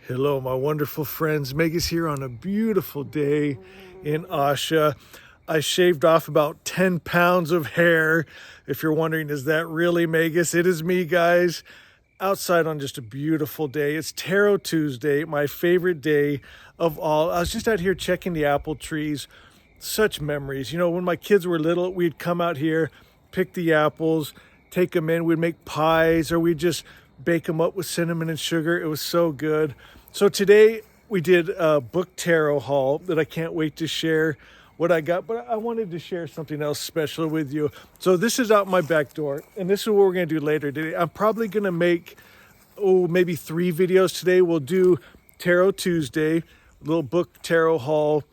Hello, my wonderful friends. Megas here on a beautiful day in Asha. I shaved off about 10 pounds of hair. If you're wondering, is that really Megas? It is me, guys. Outside on just a beautiful day. It's Tarot Tuesday, my favorite day of all. I was just out here checking the apple trees. Such memories. You know, when my kids were little, we'd come out here, pick the apples, take them in. We'd make pies, or we'd just bake them up with cinnamon and sugar. It was so good. So today we did a book tarot haul that I can't wait to share what I got, but I wanted to share something else special with you. So this is out my back door, and this is what we're going to do later today. I'm probably going to make, maybe 3 videos today. We'll do Tarot Tuesday, little book tarot haul.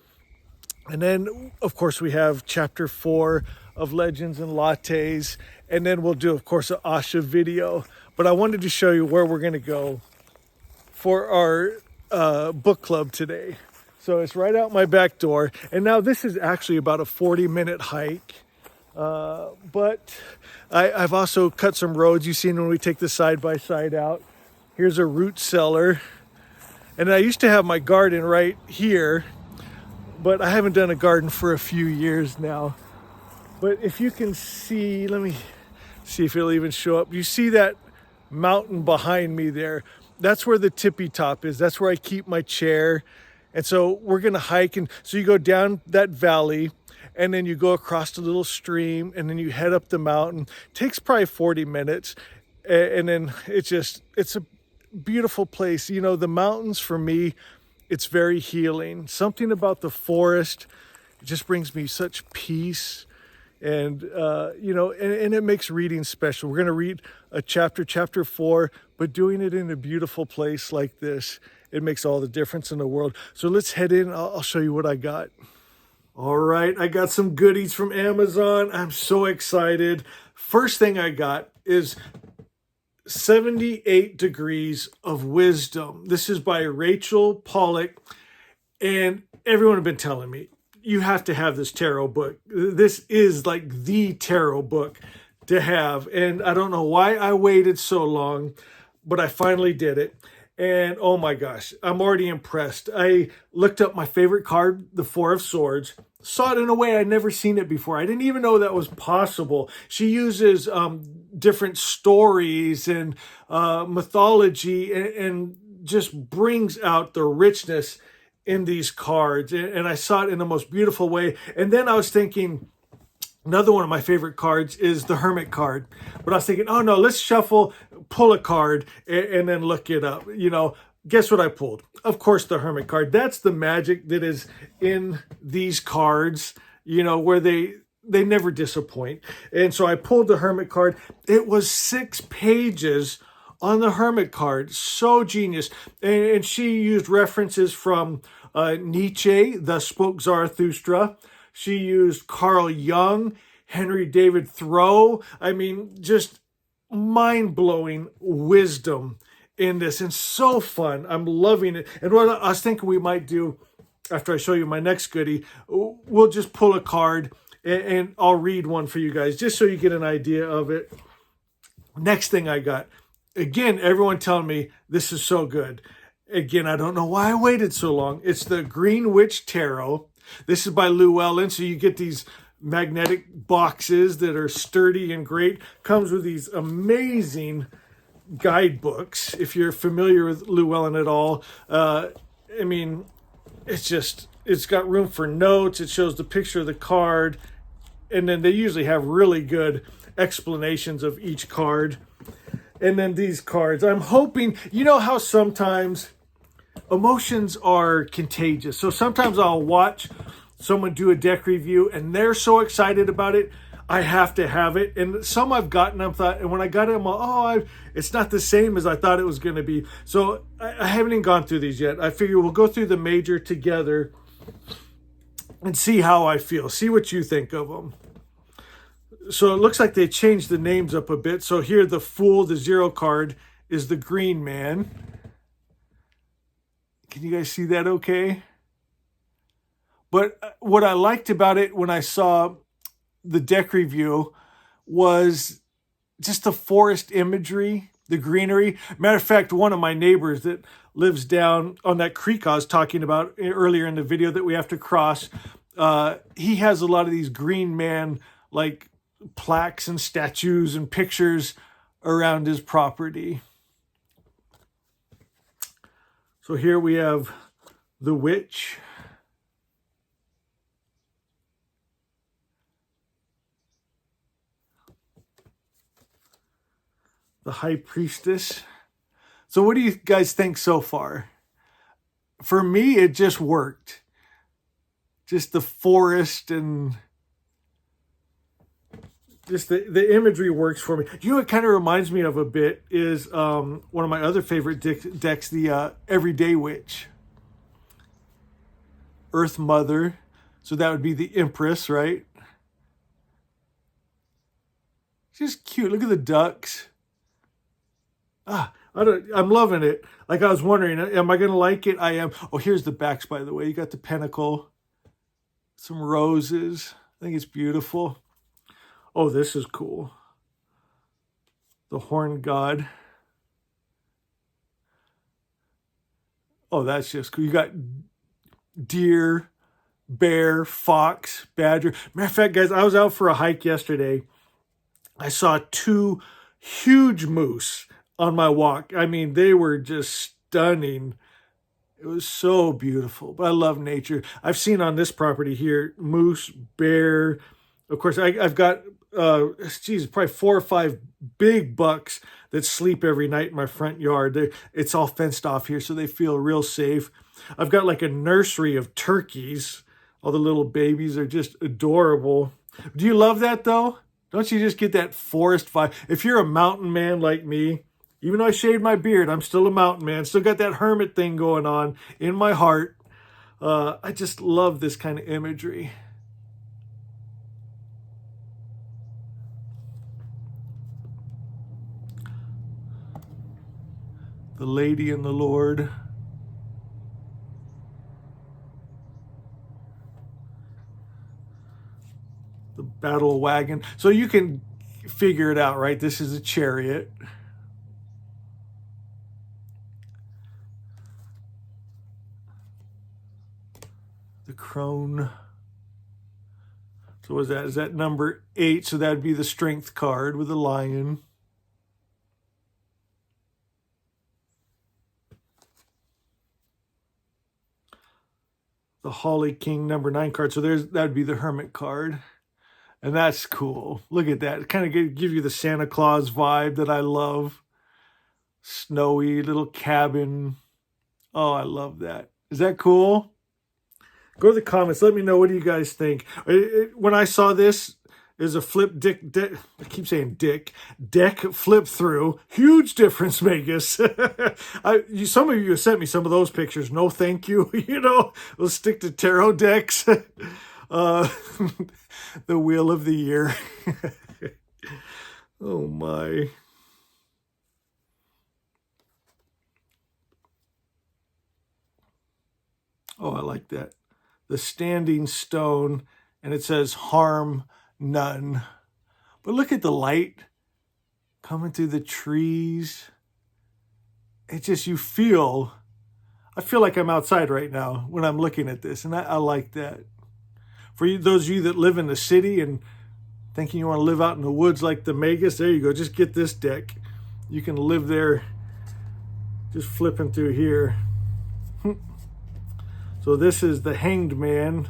And then, of course, we have chapter 4 of Legends and Lattes. And then we'll do, of course, an Asha video. But I wanted to show you where we're going to go for our book club today. So it's right out my back door. And now this is actually about a 40-minute hike. But I've also cut some roads. You've seen when we take the side-by-side out. Here's a root cellar. And I used to have my garden right here, but I haven't done a garden for a few years now. But if you can see, let me see if it'll even show up. You see that mountain behind me there? That's where the tippy top is. That's where I keep my chair. And so we're going to hike. And so you go down that valley, and then you go across the little stream, and then you head up the mountain. It takes probably 40 minutes. And then it's a beautiful place. You know, the mountains for me, it's very healing. Something about the forest, it just brings me such peace. And, and it makes reading special. We're going to read a chapter 4, but doing it in a beautiful place like this, it makes all the difference in the world. So let's head in. I'll show you what I got. All right, I got some goodies from Amazon. I'm so excited. First thing I got is 78 Degrees of Wisdom. This is by Rachel Pollack. And everyone had been telling me, you have to have this tarot book. This is like the tarot book to have. And I don't know why I waited so long, but I finally did it. And oh my gosh, I'm already impressed. I looked up my favorite card, the 4 of Swords, saw it in a way I'd never seen it before. I didn't even know that was possible. She uses different stories and mythology and just brings out the richness in these cards. And I saw it in the most beautiful way. And then I was thinking, another one of my favorite cards is the Hermit card. But I was thinking, oh no, let's shuffle, pull a card, and then look it up. You know, guess what I pulled? Of course, the Hermit card. That's the magic that is in these cards, you know, where they never disappoint. And so I pulled the Hermit card. It was 6 pages on the Hermit card. So genius. And she used references from Nietzsche, Thus Spoke Zarathustra. She used Carl Jung, Henry David Thoreau. I mean, just mind-blowing wisdom in this, and so fun. I'm loving it. And what I was thinking we might do after I show you my next goodie, we'll just pull a card and I'll read one for you guys just so you get an idea of it. Next thing I got, again, everyone telling me this is so good. Again, I don't know why I waited so long. It's the Green Witch Tarot. This is by Llewellyn. So you get these magnetic boxes that are sturdy and great. Comes with these amazing guidebooks. If you're familiar with Llewellyn at all, I mean, it's got room for notes. It shows the picture of the card. And then they usually have really good explanations of each card. And then these cards, I'm hoping, you know how sometimes emotions are contagious. So sometimes I'll watch someone do a deck review and they're so excited about it, I have to have it. And some I've gotten, and when I got it, I'm like, it's not the same as I thought it was going to be. So I haven't even gone through these yet. I figure we'll go through the major together and see how I feel. See what you think of them. So it looks like they changed the names up a bit. So here, the Fool, the 0 card, is the Green Man. Can you guys see that okay? But what I liked about it when I saw the deck review was just the forest imagery the greenery. Matter of fact, one of my neighbors that lives down on that creek I was talking about earlier in the video that we have to cross, he has a lot of these Green Man like plaques and statues and pictures around his property. So here we have the witch. The high priestess. So what do you guys think so far? For me, it just worked. Just the forest and just the imagery works for me. You know what kind of reminds me of a bit is one of my other favorite decks, the Everyday Witch. Earth Mother. So that would be the Empress, right? Just cute. Look at the ducks. I'm loving it. Like I was wondering, am I going to like it? I am. Oh, here's the backs, by the way. You got the pentacle, some roses. I think it's beautiful. Oh, this is cool. The horn god. Oh, that's just cool. You got deer, bear, fox, badger. Matter of fact, guys, I was out for a hike yesterday. I saw 2 huge moose on my walk. I mean, they were just stunning. It was so beautiful. But I love nature. I've seen on this property here, moose, bear. Of course, I've got, probably 4 or 5 big bucks that sleep every night in my front yard. It's all fenced off here, so they feel real safe. I've got like a nursery of turkeys. All the little babies are just adorable. Do you love that, though? Don't you just get that forest vibe? If you're a mountain man like me, even though I shaved my beard, I'm still a mountain man. Still got that hermit thing going on in my heart. I just love this kind of imagery. The Lady and the Lord. The battle wagon. So you can figure it out, right? This is a chariot. The crone. So what is that? Is that number 8? So that'd be the strength card with the lion. The Holly King number 9 card. So that'd be the hermit card. And that's cool. Look at that. It kind of gives you the Santa Claus vibe that I love. Snowy little cabin. Oh, I love that. Is that cool? Go to the comments. Let me know. What do you guys think? When I saw this, is a flip I keep saying deck flip through. Huge difference, Vegas. Some of you have sent me some of those pictures. No, thank you. Let's stick to tarot decks. The wheel of the year. Oh my. Oh, I like that. The standing stone, and it says harm none. But look at the light coming through the trees. It just, I feel like I'm outside right now when I'm looking at this, and I like that. For those of you that live in the city and thinking you want to live out in the woods like the Magus, there you go. Just get this deck. You can live there just flipping through here. So this is the Hanged Man,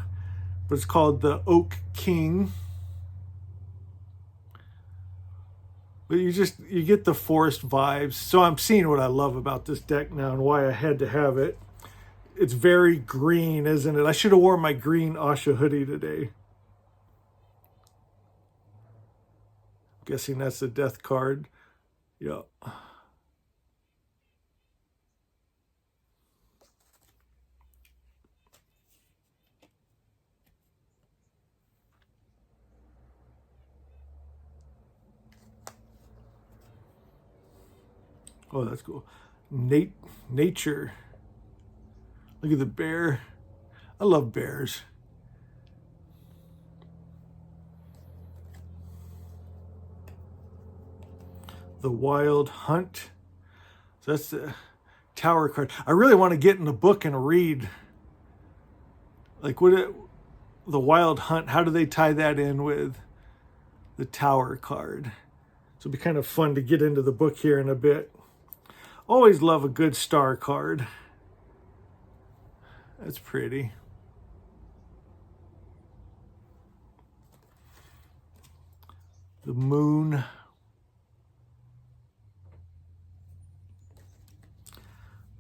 but it's called the Oak King. But you get the forest vibes. So I'm seeing what I love about this deck now and why I had to have it. It's very green, isn't it? I should have worn my green Asha hoodie today. Guessing that's the death card. Yeah. Oh, that's cool. Nature. Look at the bear. I love bears. The Wild Hunt. So that's the Tower card. I really want to get in the book and read, like, the Wild Hunt, how do they tie that in with the Tower card? So it'll be kind of fun to get into the book here in a bit. Always love a good star card. That's pretty. The Moon.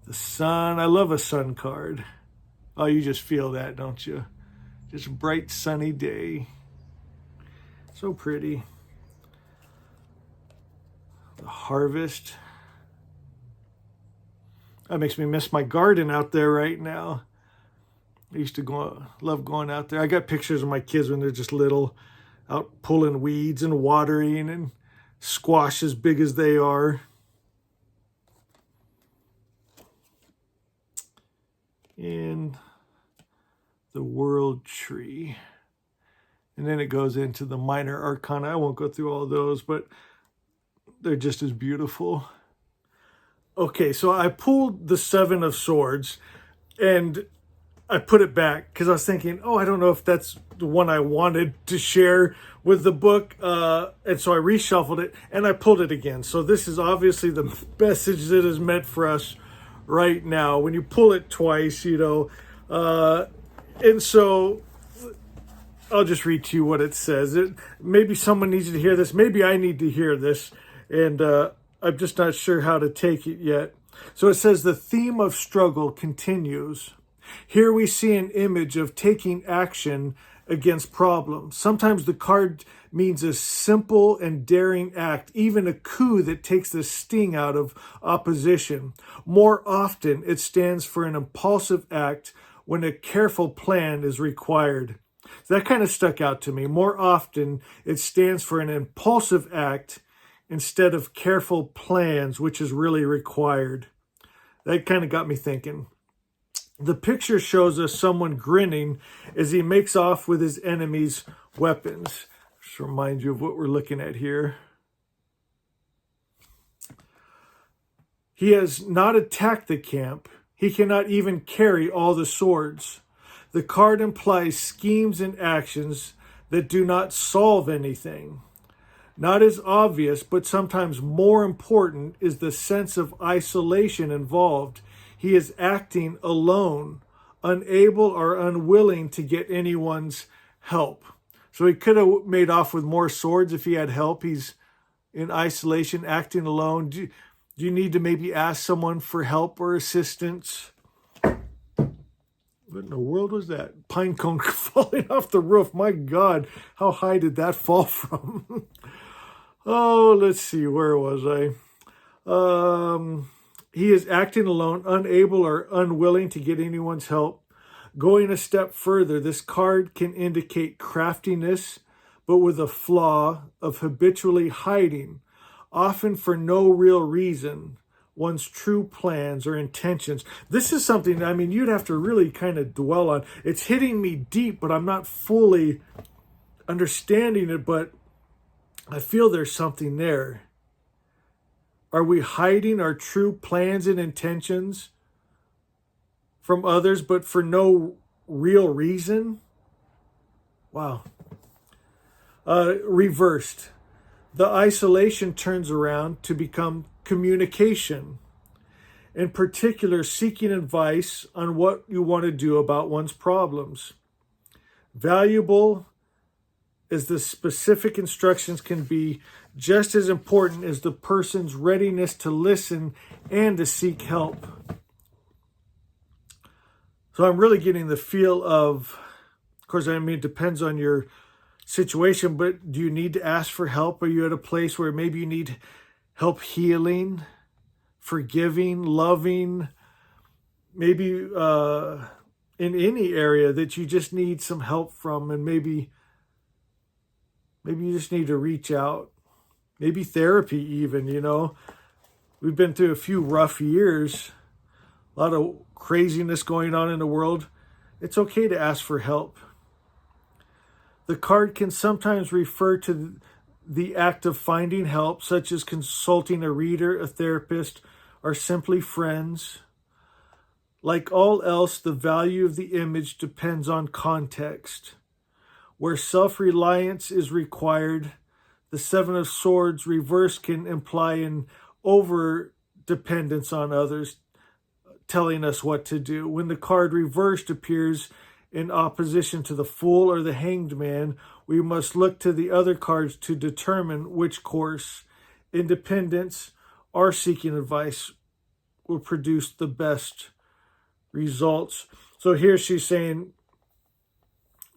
The Sun. I love a sun card. Oh, you just feel that, don't you? Just a bright sunny day. So pretty. The Harvest. That makes me miss my garden out there right now. I used to love going out there. I got pictures of my kids when they're just little, out pulling weeds and watering and squash as big as they are. And the World Tree. And then it goes into the Minor Arcana. I won't go through all those, but they're just as beautiful. Okay, so I pulled the Seven of Swords and I put it back because I was thinking, oh, I don't know if that's the one I wanted to share with the book. And so I reshuffled it and I pulled it again. So this is obviously the message that is meant for us right now. When you pull it twice, you know. And so I'll just read to you what it says. Maybe someone needs to hear this. Maybe I need to hear this. And I'm just not sure how to take it yet. So it says the theme of struggle continues. Here we see an image of taking action against problems. Sometimes the card means a simple and daring act, even a coup that takes the sting out of opposition. More often, it stands for an impulsive act when a careful plan is required. So that kind of stuck out to me. More often, it stands for an impulsive act instead of careful plans, which is really required. That kind of got me thinking. The picture shows us someone grinning as he makes off with his enemy's weapons. Just remind you of what we're looking at here. He has not attacked the camp. He cannot even carry all the swords. The card implies schemes and actions that do not solve anything. Not as obvious, but sometimes more important, is the sense of isolation involved. He is acting alone, unable or unwilling to get anyone's help. So he could have made off with more swords if he had help. He's in isolation, acting alone. Do you need to maybe ask someone for help or assistance? What in the world was that? Pine cone falling off the roof. My God, how high did that fall from? Oh, let's see. Where was I? He is acting alone, unable or unwilling to get anyone's help. Going a step further, this card can indicate craftiness, but with a flaw of habitually hiding, often for no real reason, one's true plans or intentions. This is something, I mean, you'd have to really kind of dwell on. It's hitting me deep, but I'm not fully understanding it, but I feel there's something there. Are we hiding our true plans and intentions from others, but for no real reason? Wow. Reversed. The isolation turns around to become communication. In particular, seeking advice on what you want to do about one's problems. Valuable as the specific instructions can be, just as important as the person's readiness to listen and to seek help. So I'm really getting the feel of course, I mean, it depends on your situation, but do you need to ask for help? Are you at a place where maybe you need help healing, forgiving, loving, maybe in any area that you just need some help from, and maybe you just need to reach out, maybe therapy even, you know. We've been through a few rough years, a lot of craziness going on in the world. It's okay to ask for help. The card can sometimes refer to the act of finding help, such as consulting a reader, a therapist, are simply friends. Like all else, the value of the image depends on context. Where self-reliance is required, the Seven of Swords reverse can imply an over-dependence on others, telling us what to do. When the card reversed appears in opposition to the Fool or the Hanged Man, we must look to the other cards to determine which course, independence or seeking advice, will produce the best results. So here she's saying,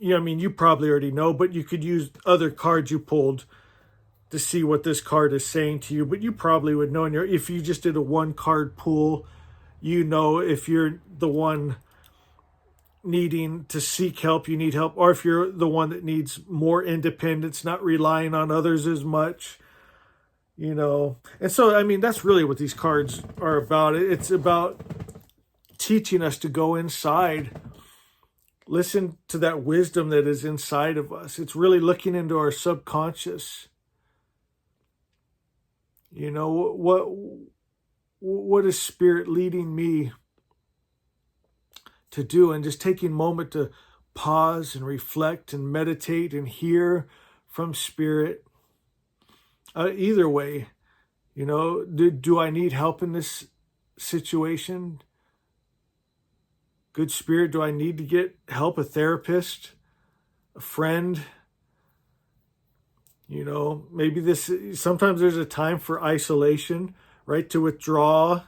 I mean, you probably already know, but you could use other cards you pulled to see what this card is saying to you. But you probably would know if you just did a one card pull, if you're the one needing to seek help, you need help, or if you're the one that needs more independence, not relying on others as much, And so, I mean, that's really what these cards are about. It's about teaching us to go inside, listen to that wisdom that is inside of us. It's really looking into our subconscious. What is Spirit leading me to do? And just taking a moment to pause and reflect and meditate and hear from Spirit. Either way, do I need help in this situation? Good Spirit, do I need to get help, a therapist, a friend? Maybe sometimes there's a time for isolation, right? To withdraw,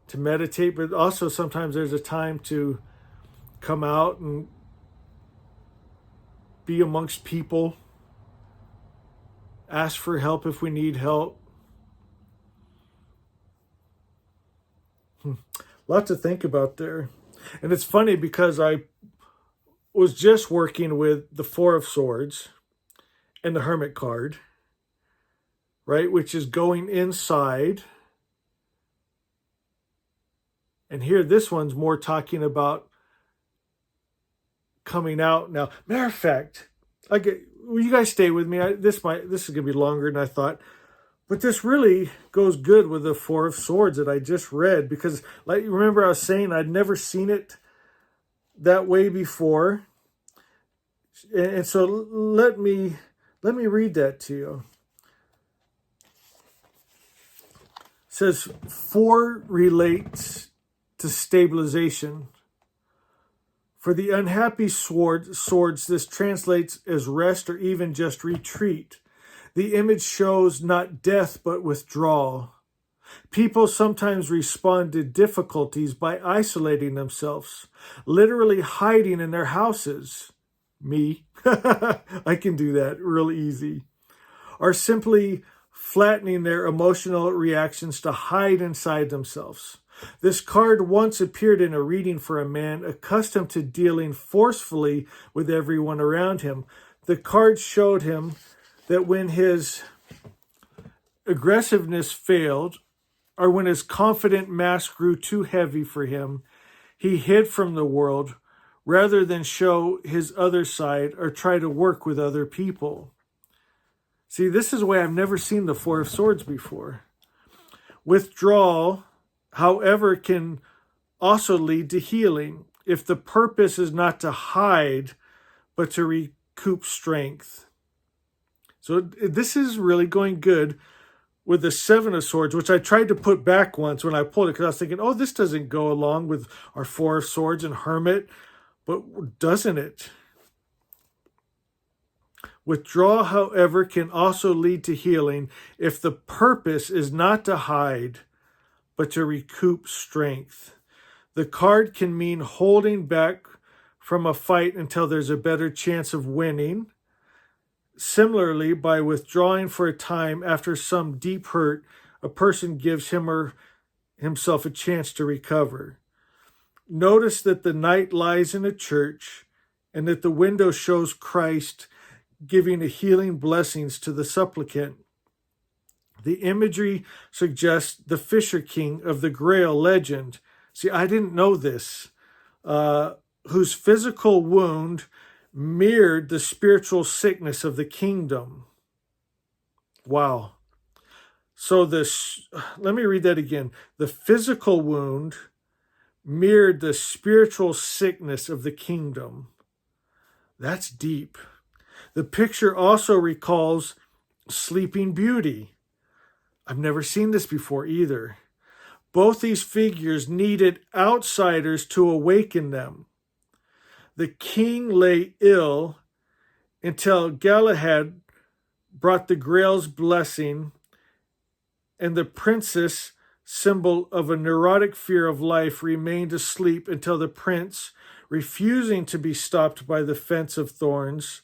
to meditate, but also sometimes there's a time to come out and be amongst people, ask for help if we need help. Lot to think about there. And it's funny because I was just working with the Four of Swords and the Hermit card, right? Which is going inside. And here, this one's more talking about coming out now. Matter of fact, will you guys stay with me? This is going to be longer than I thought. But this really goes good with the Four of Swords that I just read, because remember I was saying I'd never seen it that way before. And so let me read that to you. It says, 4 relates to stabilization. For the unhappy swords, this translates as rest or even just retreat. The image shows not death, but withdrawal. People sometimes respond to difficulties by isolating themselves, literally hiding in their houses. Me. I can do that real easy. Or simply flattening their emotional reactions to hide inside themselves. This card once appeared in a reading for a man accustomed to dealing forcefully with everyone around him. The card showed him that when his aggressiveness failed, or when his confident mask grew too heavy for him, he hid from the world rather than show his other side or try to work with other people. See, this is why I've never seen the Four of Swords before. Withdrawal, however, can also lead to healing if the purpose is not to hide, but to recoup strength. So this is really going good with the Seven of Swords, which I tried to put back once when I pulled it, because I was thinking, this doesn't go along with our Four of Swords and Hermit, but doesn't it? Withdrawal, however, can also lead to healing if the purpose is not to hide, but to recoup strength. The card can mean holding back from a fight until there's a better chance of winning. Similarly, by withdrawing for a time after some deep hurt, a person gives him or himself a chance to recover. Notice that the knight lies in a church and that the window shows Christ giving a healing blessings to the supplicant. The imagery suggests the Fisher King of the Grail legend. See, I didn't know this. Whose physical wound mirrored the spiritual sickness of the kingdom. Wow. So this, let me read that again. The physical wound mirrored the spiritual sickness of the kingdom. That's deep. The picture also recalls Sleeping Beauty. I've never seen this before either. Both these figures needed outsiders to awaken them. The king lay ill until Galahad brought the Grail's blessing, and the princess, symbol of a neurotic fear of life, remained asleep until the prince, refusing to be stopped by the fence of thorns,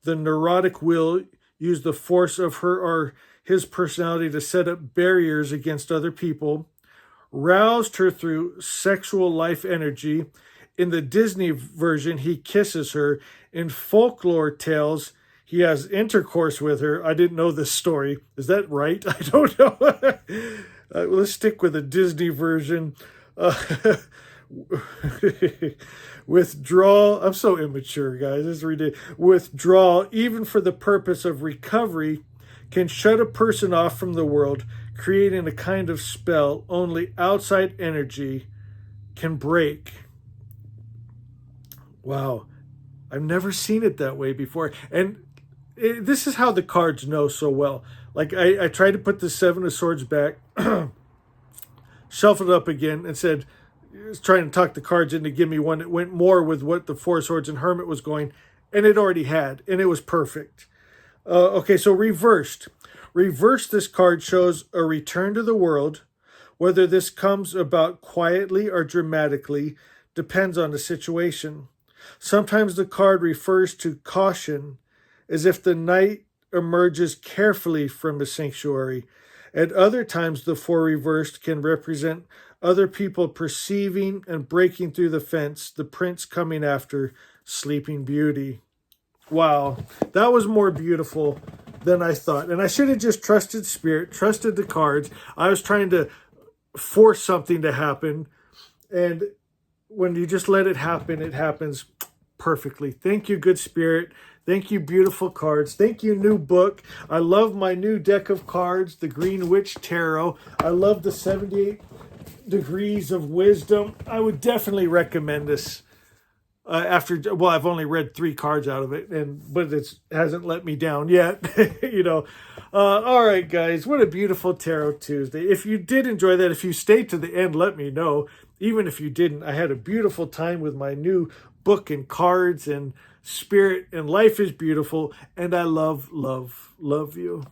the neurotic will used the force of her or his personality to set up barriers against other people, roused her through sexual life energy. In the Disney version, he kisses her. In folklore tales, he has intercourse with her. I didn't know this story. Is that right? I don't know. Let's stick with the Disney version. Withdrawal. I'm so immature, guys. It's ridiculous. Withdrawal, even for the purpose of recovery, can shut a person off from the world, creating a kind of spell only outside energy can break. Wow. I've never seen it that way before. And this is how the cards know so well. Like, I tried to put the Seven of Swords back, shuffled it up again, and said, trying to talk the cards in to give me one that went more with what the Four of Swords and Hermit was going, and it already had, and it was perfect. Okay, so reversed. Reversed, this card shows a return to the world. Whether this comes about quietly or dramatically depends on the situation. Sometimes the card refers to caution, as if the knight emerges carefully from the sanctuary. At other times, the four reversed can represent other people perceiving and breaking through the fence, the prince coming after Sleeping Beauty. Wow, that was more beautiful than I thought. And I should have just trusted Spirit, trusted the cards. I was trying to force something to happen. And when you just let it happen, it happens perfectly. Thank you, good Spirit. Thank you, beautiful cards. Thank you, new book. I love my new deck of cards, the Green Witch Tarot. I love the 78 Degrees of Wisdom. I would definitely recommend this. I've only read 3 cards out of it, but it hasn't let me down yet. All right, guys, what a beautiful Tarot Tuesday. If you did enjoy that, if you stayed to the end, let me know. Even if you didn't, I had a beautiful time with my new book and cards and Spirit, and life is beautiful, and I love you.